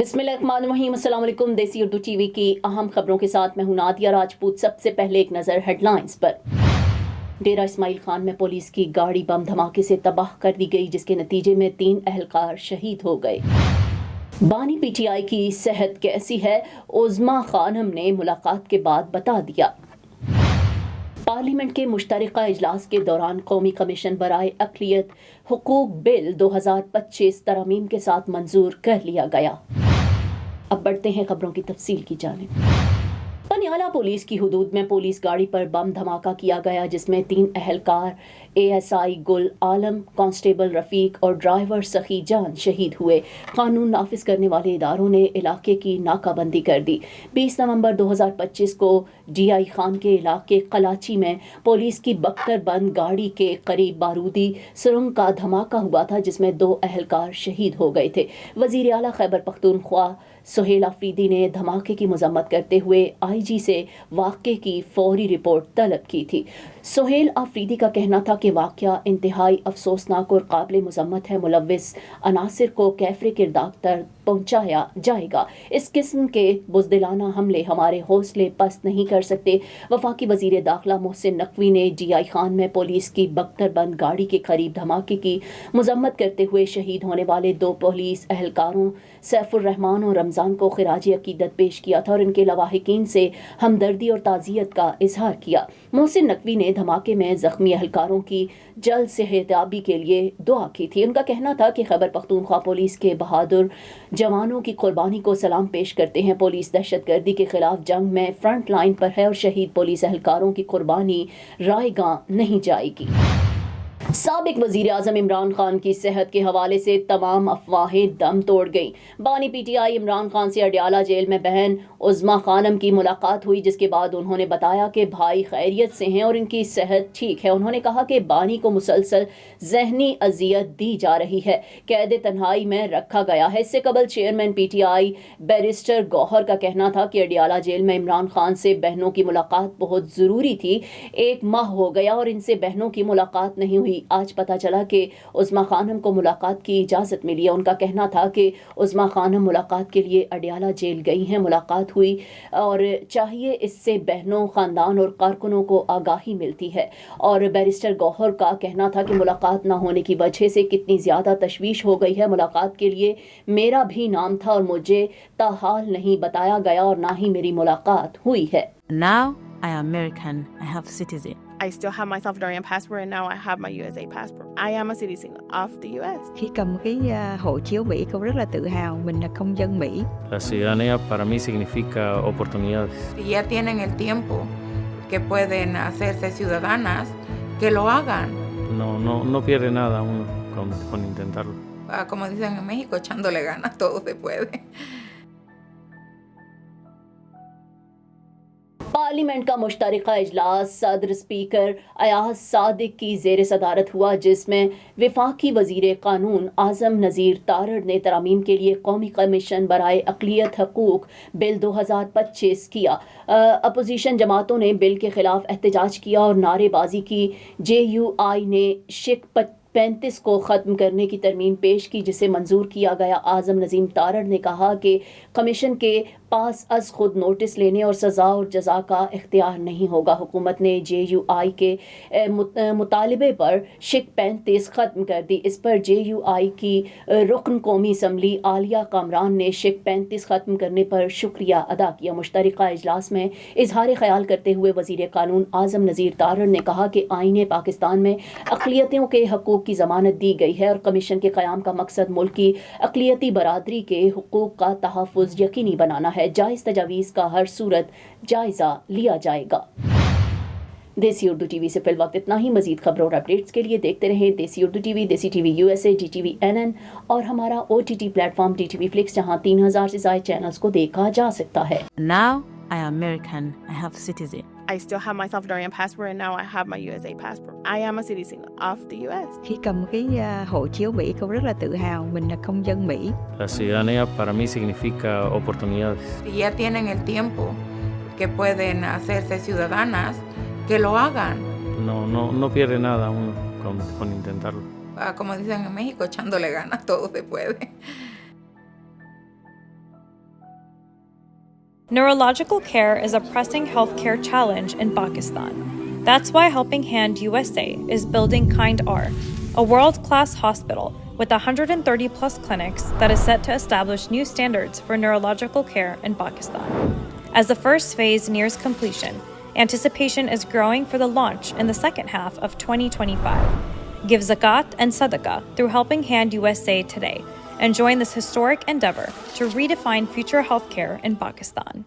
बिस्मिल्लाहिर्रहमानिर्रहीम। अस्सलाम वालेकुम। देसी उर्दू टीवी की अहम खबरों के साथ मैं हूं नादिया राजपूत। सबसे पहले एक नज़र हेडलाइंस पर। डेरा इस्माइल खान में पुलिस की गाड़ी बम धमाके से तबाह कर दी गई, जिसके नतीजे में 3 अहलकार शहीद हो गए। बानी पीटीआई की सेहत कैसी है, उज़्मा खानम ने मुलाकात के बाद बता दिया। पार्लियामेंट के मुश्तरका इजलास के दौरान कौमी कमीशन बराए अक़लियत हुकूक बिल 2025 तरमीम के साथ मंजूर कर लिया गया। अब बढ़ते हैं खबरों की तफसील की जानिब। पनियाला पुलिस की हुदूद में पुलिस गाड़ी पर बम धमाका किया गया, जिसमें 3 अहलकार एएसआई गुल आलम, कांस्टेबल रफीक और ड्राइवर सखी जान शहीद हुए। कानून नाफिज करने वाले इदारों ने इलाके की नाकाबंदी कर दी। 20 नवंबर 2025 को डीआई खान के इलाके कलाची में पुलिस की बख्तर बंद गाड़ी के करीब बारूदी सुरंग का धमाका हुआ था, जिसमें 2 अहलकार शहीद हो गए थे। वजीर आला खैबर पख्तूनख्वा सुहेल आफरीदी ने धमाके की मजम्मत करते हुए आईजी से वाक़े की फौरी रिपोर्ट तलब की थी। सुहेल आफरीदी का कहना था कि वाक़या इंतहाई अफसोसनाक और काबिल मजम्मत है। मुलव्विस अनासिर को कैफरे किरदार तक पहुँचाया जाएगा। इस किस्म के बुज़दिलाना हमले हमारे हौसले पस्त नहीं कर सकते। वफाकी वज़ीर दाखिला मोहसिन नकवी ने डीआई खान में पुलिस की बख्तर बंद गाड़ी के करीब धमाके की मजम्मत करते हुए शहीद होने वाले 2 पुलिस अहलकारों सैफुर रहमान और रमज़ान को खिराजी अकीदत पेश किया था और इनके लवाहिकीन से हमदर्दी और ताज़ियत का इजहार किया। मोहसिन नकवी ने धमाके में ज़ख्मी अहलकारों की जल्द सेहतयाबी के लिए दुआ की थी। उनका कहना था कि खैबर पख्तूनख्वा पुलिस के बहादुर जवानों की कुर्बानी को सलाम पेश करते हैं। पुलिस दहशतगर्दी के खिलाफ जंग में फ्रंट लाइन पर है और शहीद पुलिस अहलकारों की कुर्बानी रायगां नहीं जाएगी। साबिक वज़ीर आज़म इमरान खान की सेहत के हवाले से तमाम अफवाहें दम तोड़ गईं। बानी पीटीआई इमरान खान से अडयाला जेल में बहन उज़्मा खानम की मुलाकात हुई, जिसके बाद उन्होंने बताया कि भाई खैरियत से हैं और इनकी सेहत ठीक है। उन्होंने कहा कि बानी को मुसलसल जहनी अजियत दी जा रही है, कैद तन्हाई में रखा गया है। इससे कबल चेयरमैन पीटीआई बैरिस्टर गौहर का कहना था कि अडयाला जेल में इमरान खान से बहनों की मुलाकात बहुत ज़रूरी थी। 1 माह हो गया और इनसे बहनों की मुलाकात नहीं हुई। आज पता चला कि उज़्मा खानम को मुलाकात की इजाज़त मिली है। उनका कहना था कि उज़्मा खानम मुलाकात के लिए अडयाला जेल गई हैं, मुलाकात हुई और चाहिए इससे बहनों, ख़ानदान और कारकुनों को आगाही मिलती है। और बैरिस्टर गौहर का कहना था कि मुलाकात ना होने की वजह से कितनी ज़्यादा तशवीश हो गई है। मुलाकात के लिए मेरा भी नाम था और मुझे ताहाल नहीं बताया गया और ना ही मेरी मुलाकात हुई है। Now I am American. I have citizen. I still have my Salvadorian passport and now I have my USA passport. I am a citizen of the US. Khi cầm cái hộ chiếu Mỹ, cô rất là tự hào mình là công dân Mỹ. La ciudadanía para mí significa oportunidades. Si ya tienen el tiempo que pueden hacerse ciudadanas, que lo hagan. No pierde nada uno con intentarlo. Como dicen en México, echándole ganas, todo se puede. Parliament का मुश्तरका इजलास सदर speaker Ayaz Sadiq की ज़ेर सदारत हुआ, जिसमें वफाकी वज़ीर कानून आज़म नज़ीर तारड़ ने तरमीम के लिए कौमी कमीशन बराए अक़लियत हकूक़ बिल 2025 किया। अपोजिशन जमातों ने बिल के खिलाफ एहतजाज किया और नारेबाजी की। JUI ने शिक 35 को ख़त्म करने की तरमीम पेश की, जिसे मंजूर किया गया। आज़म नज़ीर तारड़ ने कहा कि कमीशन के पास अज खुद नोटिस लेने और सज़ा और जज़ा का इख्तियार नहीं होगा। हुकूमत ने JUI के मुतालबे पर शिक 35 ख़त्म कर दी। इस पर JUI की रुकन कौमी असम्बली आलिया कामरान ने शिक 35 ख़त्म करने पर शुक्रिया अदा किया। मुश्तरका इजलास में इजहार ख्याल करते हुए वज़ीर कानून आज़म नज़ीर तारड़ ने कहा कि आईन पाकिस्तान में अक़लियतों के हकूक़ की ज़मानत दी गई है और कमीशन के क़याम का मकसद मुल्क की अक़लियती बरादरी के हुकूक़ का तहफ़्फ़ुज़ यकीनी बनाना है। जायज़ तजावीज़ का हर सूरत जायज़ा लिया जाएगा। देसी उर्दू टीवी से फिल वक्त इतना ही। मज़ीद खबरों और अपडेट्स के लिए देखते रहें देसी उर्दू टीवी, देसी टीवी USA, DTV NN और हमारा OTT प्लेटफॉर्म DTV Flix, जहां 3000 से ज़ायद चैनल्स को देखा जा सकता है। Now I am American. I have citizen. I still have my Salvadorian passport and now I have my USA passport. I am a citizen of the US. Khi cầm cái hộ chiếu Mỹ, cô rất là tự hào mình là công dân Mỹ. La ciudadanía para mí significa oportunidades. Si ya tienen el tiempo que pueden hacerse ciudadanas, que lo hagan. No pierde nada uno con intentarlo. Como dicen en México, echándole ganas, todo se puede. Neurological care is a pressing healthcare challenge in Pakistan. That's why Helping Hand USA is building Kind R, a world-class hospital with 130 plus clinics that is set to establish new standards for neurological care in Pakistan. As the first phase nears completion, anticipation is growing for the launch in the second half of 2025. Give zakat and sadaqah through Helping Hand USA today and join this historic endeavor to redefine future healthcare in Pakistan.